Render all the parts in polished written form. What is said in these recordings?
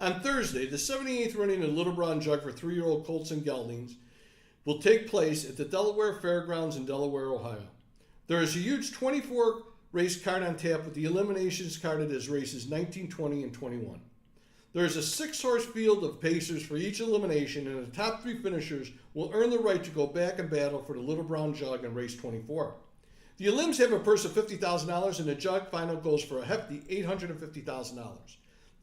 On Thursday, the 78th running of Little Brown Jug for 3-year-old colts and geldings will take place at the Delaware Fairgrounds in Delaware, Ohio. There is a huge 24 race card on tap with the eliminations carded as races 19, 20, and 21. There is a 6-horse field of pacers for each elimination, and the top 3 finishers will earn the right to go back and battle for the Little Brown Jug in race 24. The elims have a purse of $50,000, and the Jug final goes for a hefty $850,000.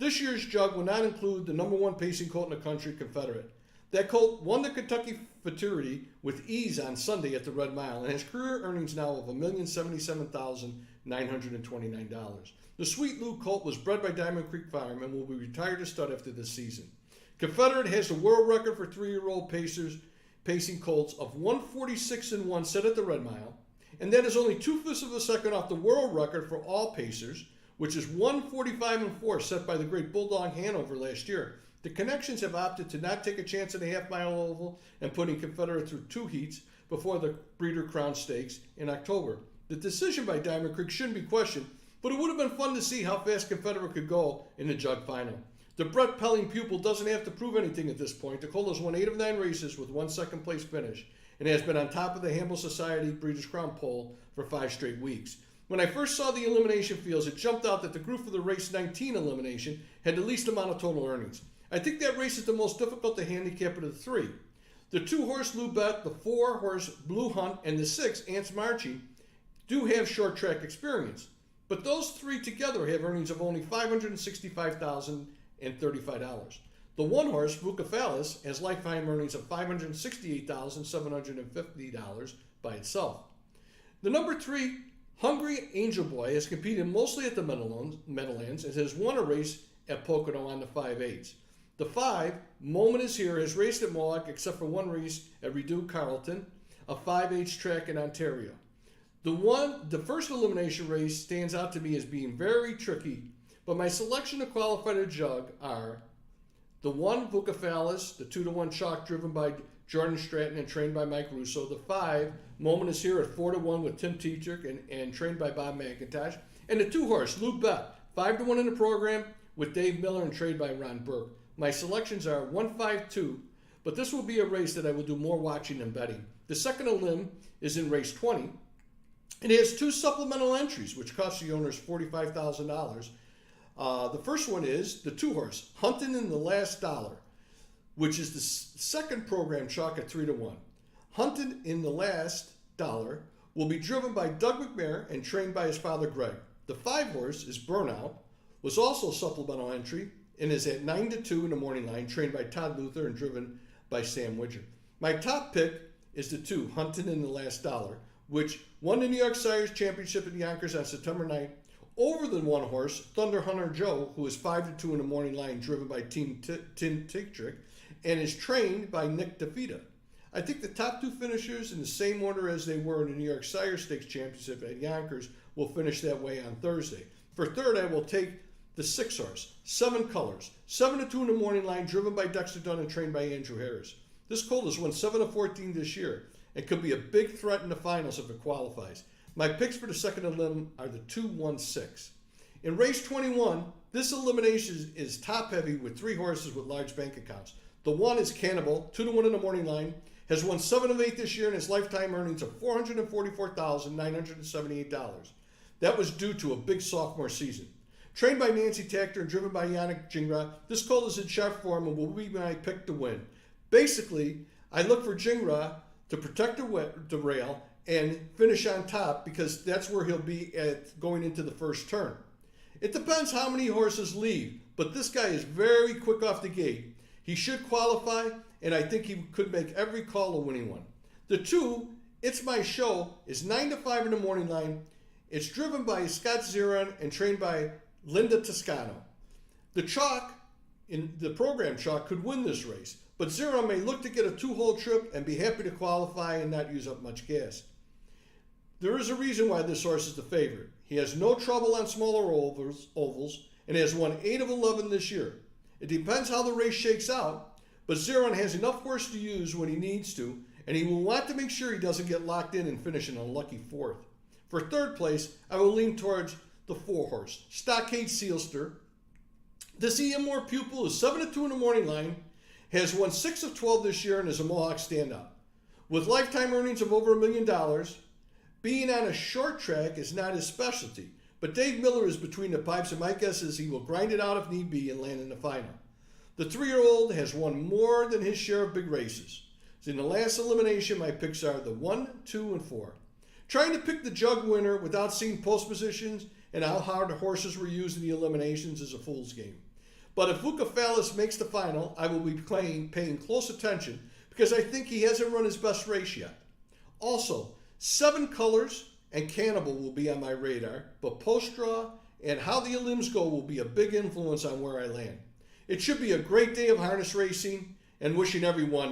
This year's Jug will not include the number 1 pacing colt in the country, Confederate. That colt won the Kentucky Futurity with ease on Sunday at the Red Mile and has career earnings now of $1,077,929. The Sweet Lou colt was bred by Diamond Creek Farm and will be retired to stud after this season. Confederate has the world record for 3-year-old pacing colts of 146-1 set at the Red Mile, and that is only 2/5 of a second off the world record for all pacers, which is 145-4 set by the great Bulldog Hanover last year. The Connections have opted to not take a chance in the half-mile oval and putting Confederate through 2 heats before the Breeder Crown Stakes in October. The decision by Diamond Creek shouldn't be questioned, but it would have been fun to see how fast Confederate could go in the Jug final. The Brett Pelling pupil doesn't have to prove anything at this point. The colt has won 8 of 9 races with 1 second-place finish and has been on top of the Hamble Society Breeders' Crown poll for 5 straight weeks. When I first saw the elimination fields, it jumped out that the group for the race 19 elimination had the least amount of total earnings. I think that race is the most difficult to handicap of the 3. The 2-horse Lubet, the 4-horse Blue Hunt, and the 6, Ants Marchie, do have short track experience. But those 3 together have earnings of only $565,035. The 1-horse Bucephalus has lifetime earnings of $568,750 by itself. The number 3 Hungry Angel Boy has competed mostly at the Meadowlands and has won a race at Pocono on the 5/8. The 5, Moment Is Here, has raced at Mohawk except for 1 race at Redoux Carleton, a 5/8 track in Ontario. The first elimination race stands out to me as being very tricky, but my selection to qualify the Jug are the 1, Bucephalus, the 2-1 chalk driven by Jordan Stratton and trained by Mike Russo, the 5, Moment Is Here at 4-1 with Tim Tetrick and trained by Bob McIntosh, and the 2-horse, Lou Bet, 5-1 in the program with Dave Miller and trained by Ron Burke. My selections are 1, 5, 2, but this will be a race that I will do more watching than betting. The second elim is in race 20. It has 2 supplemental entries, which cost the owners $45,000. The first one is the 2-horse, Hunting in the Last Dollar, which is the second program chalk at 3-1. Hunting in the Last Dollar will be driven by Doug McMahon and trained by his father Greg. The 5-horse is Burnout, was also a supplemental entry, and is at 9-2 in the morning line, trained by Todd Luther and driven by Sam Widger. My top pick is the 2, Hunting in the Last Dollar, which won the New York Sires Championship in Yonkers on September 9th over the 1-horse, Thunder Hunter Joe, who is 5-2 in the morning line, driven by Tim Tetrick, and is trained by Nick DeFita. I think the top 2 finishers in the same order as they were in the New York Sires Stakes Championship at Yonkers will finish that way on Thursday. For third, I will take the 6-horse, 7 Colors, 7-2 in the morning line, driven by Dexter Dunn and trained by Andrew Harris. This colt has won 7 of 14 this year and could be a big threat in the finals if it qualifies. My picks for the second elim are the 2, 1, 6. In race 21, this elimination is top heavy with 3 horses with large bank accounts. The 1 is Cannibal, 2-1 in the morning line, has won 7 of 8 this year and has lifetime earnings of $444,978. That was due to a big sophomore season. Trained by Nancy Tactor and driven by Yannick Gingras, this colt is in sharp form and will be my pick to win. Basically, I look for Gingras to protect the rail and finish on top because that's where he'll be at going into the first turn. It depends how many horses leave, but this guy is very quick off the gate. He should qualify, and I think he could make every call a winning one. The 2, It's My Show, is 9-5 in the morning line. It's driven by Scott Zeron and trained by Linda Toscano. The chalk, in the program chalk, could win this race, but Zeron may look to get a 2-hole trip and be happy to qualify and not use up much gas. There is a reason why this horse is the favorite. He has no trouble on smaller ovals and has won 8 of 11 this year. It depends how the race shakes out, but Zeron has enough horse to use when he needs to, and he will want to make sure he doesn't get locked in and finish an unlucky 4th. For third place, I will lean towards the 4-horse, Stockade Sealster, This EMOR pupil is 7-2 in the morning line, has won 6 of 12 this year, and is a Mohawk standout. With lifetime earnings of over $1 million, being on a short track is not his specialty, but Dave Miller is between the pipes, and my guess is he will grind it out if need be and land in the final. The 3-year-old has won more than his share of big races. So in the last elimination, my picks are the 1, 2, and 4. Trying to pick the jug winner without seeing post positions and how hard the horses were used in the eliminations is a fool's game. But if Vucephalus makes the final, I will be paying close attention because I think he hasn't run his best race yet. Also, 7 Colors and Cannibal will be on my radar, but post draw and how the elims go will be a big influence on where I land. It should be a great day of harness racing, and wishing everyone